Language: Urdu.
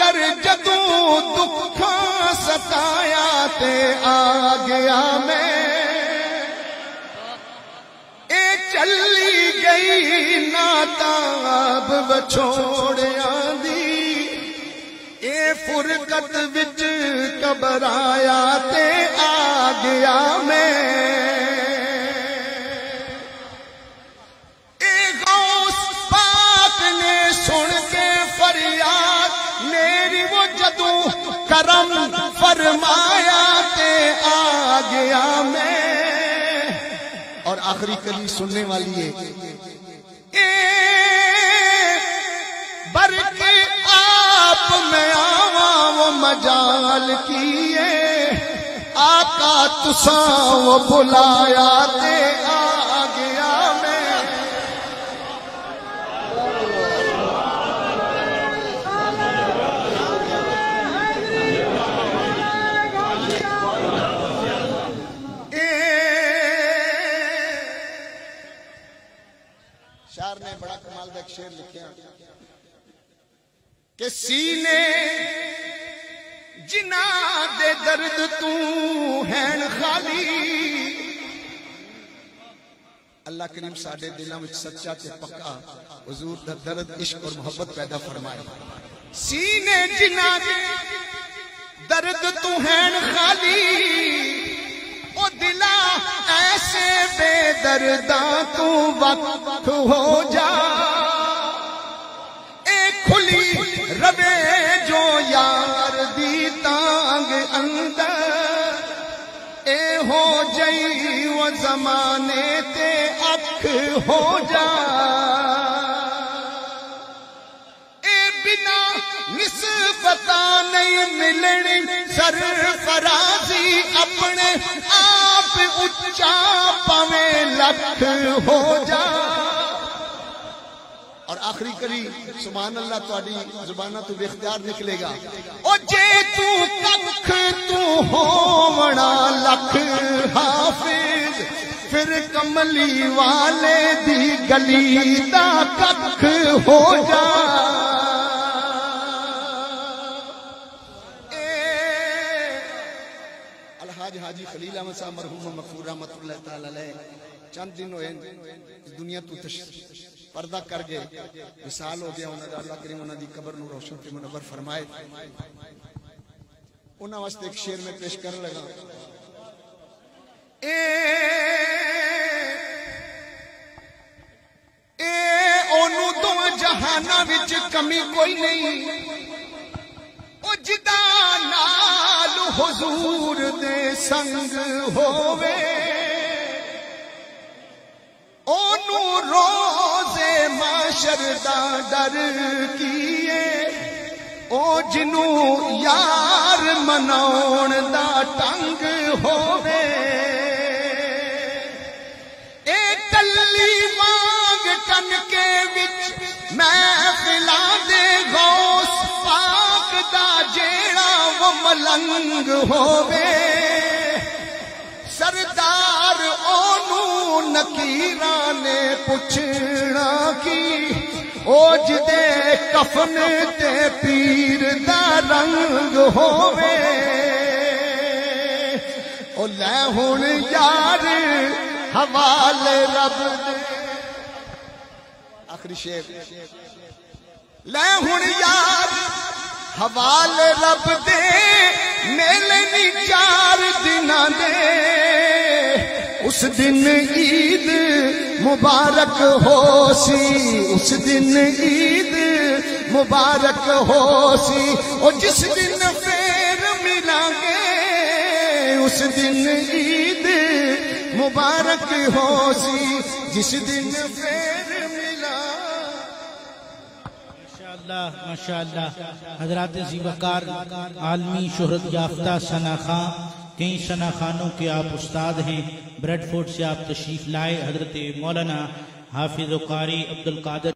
اندر جدوں دکھاں ستایا تے آ گیا میں اے چلی گئی ناتاب وچھوڑیاں دی اے فرقت وچ گھبرایا تے آ گیا میں اے غوث پاک نے سن کے فریاد میری وہ جدوں کرم فرمایا تے آ گیا میں اور آخری کلی سننے والی ہے برق آپ میں آواں وہ مجال کیے آقا تساں وہ بلایا تے آ گیا میں شاعر نے بڑا کمال دا ایک شعر لکھیا کہ سینے جناں دے درد تو ہیں خالی اللہ کریم ساڈے دلاں وچ سچا تے پکا حضور دا درد عشق اور محبت پیدا فرمائے سینے جناں دے درد تو ہیں خالی او دلا ایسے بے درداں تو وقت ہو جا اے کھلی روے جو یار دی تانگ اندر اے ہو جئی وہ زمانے تے اکھ ہو جا اے بنا نسبتہ نہیں ملنی سرفرازی اپنے آپ اچھا پویں لکھ ہو جا اور آخری کری سبحان اللہ تواڈی زبانہ تو بے اختیار نکلے گا او جے تو ککھ تو ہوونا لکھ حافظ پھر کملی والے دی گلی دا ککھ ہو جا الحاج حاجی خلیل احمد صاحب مرحوم مغفور رحمت اللہ تعالی علیہ چند دن ہوئے اس دنیا تو پردہ کر گئے وصال ہو گیا انہاں دا اللہ کریم انہاں دی قبر نو روشن تے منور فرمائے انہاں واسطے ایک شعر میں پیش کرن لگا اونوں دو جہاناں وچ کمی کوئی نہیں او جدا نال حضور دے سنگ ہووے اونوں روزے محشر دا ڈر کیے او جنوں یار مناون دا ٹنگ ہووے اے کلی وانگ کن کے وچ محفلاں دے غوث پاک دا جیڑا وہ ملنگ ہووے سردار اونوں نکیراں نے پوچھنا کی او جدے کفن تے پیر دا رنگ ہووے او لے ہن یار حوالے رب دے آخری شعر لے ہن یار حوالے رب دے میلے نی 4 دناں دے اس دن عید مبارک ہو سی اس دن عید مبارک ہو سی اور جس دن پھر ملیں گے اس دن عید مبارک ہو سی جس دن پھر ملا ماشاءاللہ حضرات ذیوقار عالمی شہرت یافتہ ثنا خان کئی ثنا خانوں کے آپ استاد ہیں بریڈ فورڈ سے آپ تشریف لائے حضرت مولانا حافظ و قاری عبدالقادر